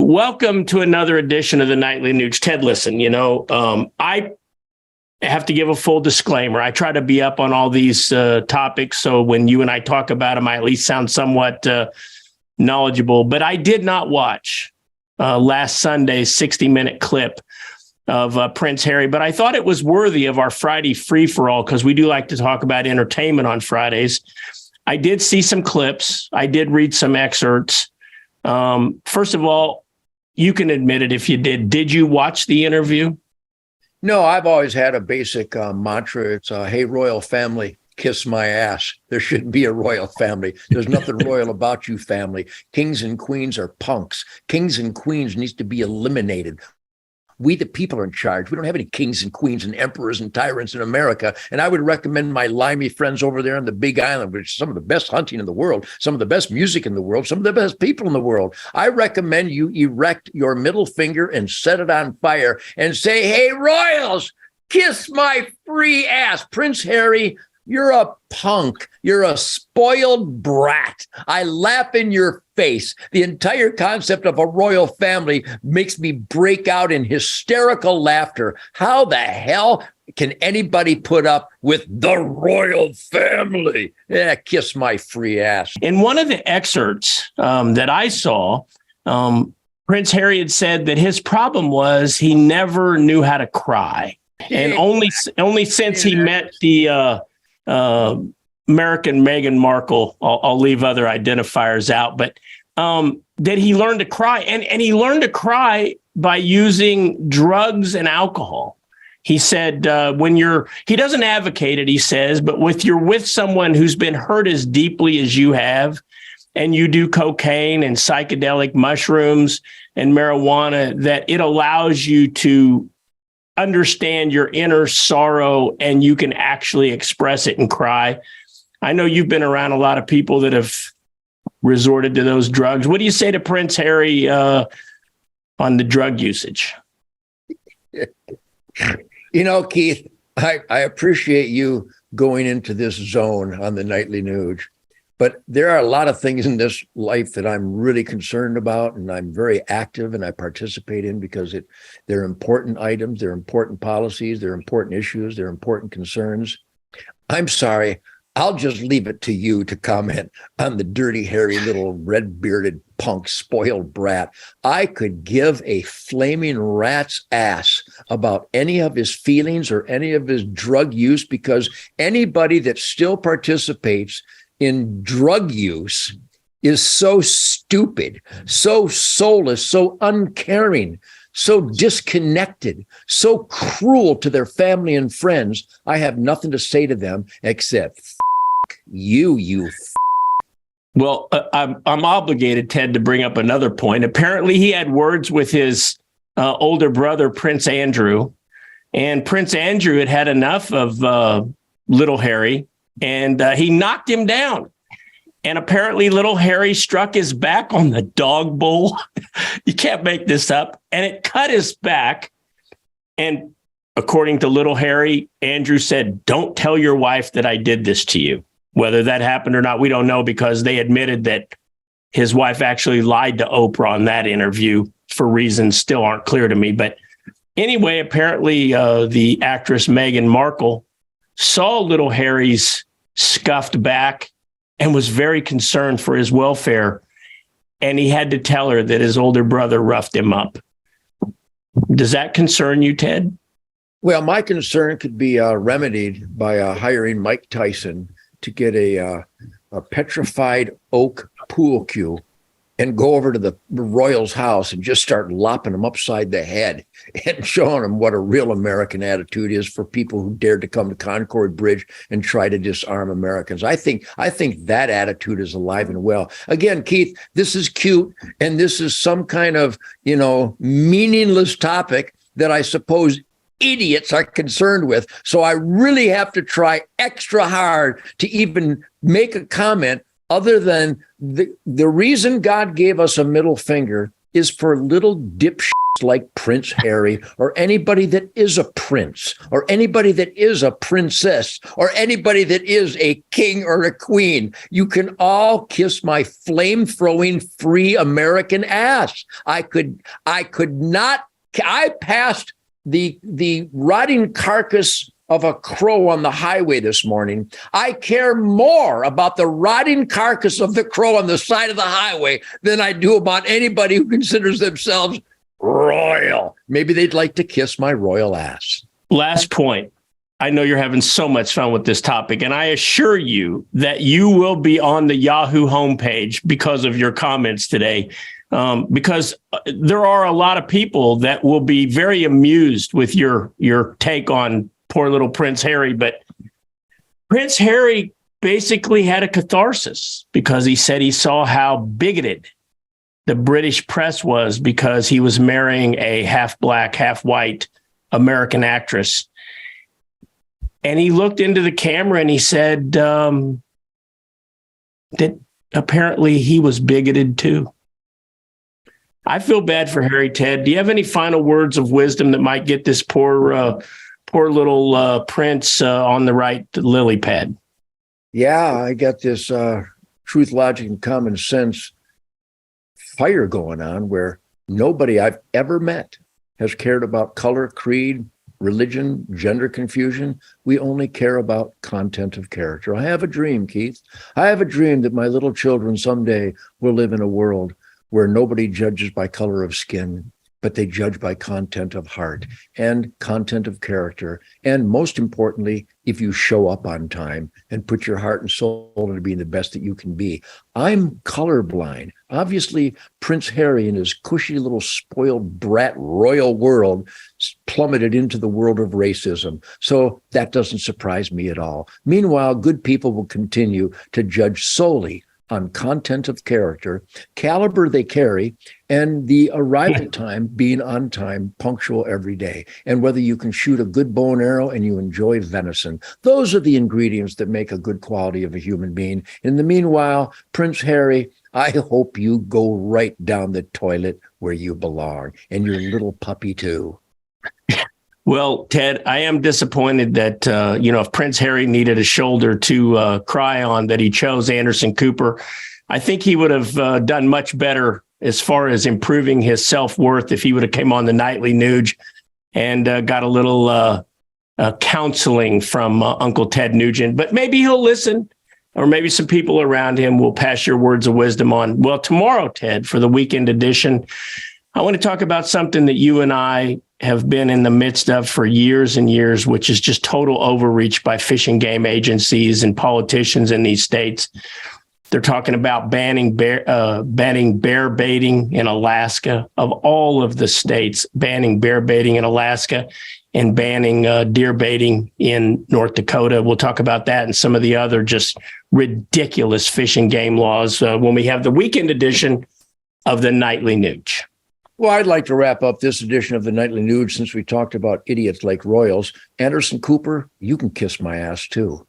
Welcome to another edition of the Nightly News. Ted, listen, I have to give a full disclaimer. I try to be up on all these topics, so when you and I talk about them, I at least sound somewhat knowledgeable. But I did not watch last Sunday's 60-minute clip of Prince Harry, but I thought it was worthy of our Friday free-for-all because we do like to talk about entertainment on Fridays. I did see some clips. I did read some excerpts. First of all, you can admit it if you did. Did you watch the interview? No, I've always had a basic mantra. It's, hey, royal family, kiss my ass. There shouldn't be a royal family. There's nothing royal about you, family. Kings and queens are punks. Kings and queens needs to be eliminated. We, the people, are in charge. We don't have any kings and queens and emperors and tyrants in America. And I would recommend my limey friends over there on the Big Island, which is some of the best hunting in the world, some of the best music in the world, some of the best people in the world. I recommend you erect your middle finger and set it on fire and say, hey, royals, kiss my free ass. Prince Harry, you're a punk. You're a spoiled brat. I laugh in your face. The entire concept of a royal family makes me break out in hysterical laughter. How the hell can anybody put up with the royal family? Yeah, kiss my free ass. In one of the excerpts that I saw, Prince Harry had said that his problem was he never knew how to cry. And only since he met the American Meghan Markle, I'll leave other identifiers out, but that he learned to cry. And he learned to cry by using drugs and alcohol. He said he doesn't advocate it, he says, but you're with someone who's been hurt as deeply as you have, and you do cocaine and psychedelic mushrooms and marijuana, that it allows you to understand your inner sorrow and you can actually express it and cry. I know you've been around a lot of people that have resorted to those drugs. What do you say to Prince Harry on the drug usage? Keith, I appreciate you going into this zone on the Nightly News, but there are a lot of things in this life that I'm really concerned about, and I'm very active and I participate in because they're important items, they're important policies, they're important issues, they're important concerns. I'm sorry, I'll just leave it to you to comment on the dirty, hairy, little red-bearded punk, spoiled brat. I could give a flaming rat's ass about any of his feelings or any of his drug use, because anybody that still participates in drug use is so stupid, so soulless, so uncaring, so disconnected, so cruel to their family and friends. I have nothing to say to them except you. Well, I'm obligated, Ted, to bring up another point. Apparently, he had words with his older brother, Prince Andrew, and Prince Andrew had enough of little Harry, and he knocked him down. And apparently little Harry struck his back on the dog bowl. You can't make this up. And it cut his back. And according to little Harry, Andrew said, don't tell your wife that I did this to you. Whether that happened or not, we don't know, because they admitted that his wife actually lied to Oprah on that interview for reasons still aren't clear to me. But anyway, apparently the actress Meghan Markle saw little Harry's scuffed back and was very concerned for his welfare. And he had to tell her that his older brother roughed him up. Does that concern you, Ted? Well, my concern could be remedied by hiring Mike Tyson to get a petrified oak pool cue and go over to the royal's house and just start lopping them upside the head and showing them what a real American attitude is for people who dared to come to Concord Bridge and try to disarm Americans. I think that attitude is alive and well. Again, Keith, this is cute, and this is some kind of, meaningless topic that I suppose idiots are concerned with. So I really have to try extra hard to even make a comment other than the reason God gave us a middle finger is for little dipshits like Prince Harry, or anybody that is a prince, or anybody that is a princess, or anybody that is a king or a queen. You can all kiss my flame-throwing free American ass. I passed the rotting carcass of a crow on the highway this morning. I care more about the rotting carcass of the crow on the side of the highway than I do about anybody who considers themselves royal. Maybe they'd like to kiss my royal ass. Last point. I know you're having so much fun with this topic, and I assure you that you will be on the Yahoo homepage because of your comments today. Because there are a lot of people that will be very amused with your take on poor little Prince Harry. But Prince Harry basically had a catharsis because he said he saw how bigoted the British press was because he was marrying a half black, half white American actress. And he looked into the camera and he said that apparently he was bigoted too. I feel bad for Harry, Ted. Do you have any final words of wisdom that might get this poor little prince on the right lily pad? Yeah, I got this truth, logic, and common sense fire going on where nobody I've ever met has cared about color, creed, religion, gender confusion. We only care about content of character. I have a dream, Keith. I have a dream that my little children someday will live in a world where nobody judges by color of skin, but they judge by content of heart and content of character. And most importantly, if you show up on time and put your heart and soul into being the best that you can be. I'm colorblind. Obviously, Prince Harry and his cushy little spoiled brat royal world plummeted into the world of racism. So that doesn't surprise me at all. Meanwhile, good people will continue to judge solely on content of character, caliber they carry, and the arrival time being on time, punctual every day. And whether you can shoot a good bow and arrow and you enjoy venison. Those are the ingredients that make a good quality of a human being. In the meanwhile, Prince Harry, I hope you go right down the toilet where you belong, and your little puppy too. Well, Ted, I am disappointed that, if Prince Harry needed a shoulder to cry on, that he chose Anderson Cooper. I think he would have done much better as far as improving his self-worth if he would have came on the Nightly Nuge and got a little counseling from Uncle Ted Nugent. But maybe he'll listen, or maybe some people around him will pass your words of wisdom on. Well, tomorrow, Ted, for the weekend edition, I want to talk about something that you and I have been in the midst of for years and years, which is just total overreach by fish and game agencies and politicians in these states. They're talking about banning bear baiting in Alaska. Of all of the states, banning bear baiting in Alaska and banning deer baiting in North Dakota. We'll talk about that and some of the other just ridiculous fish and game laws when we have the weekend edition of the Nightly Nuge. Well, I'd like to wrap up this edition of the Nightly Nude since we talked about idiots like royals. Anderson Cooper, you can kiss my ass too.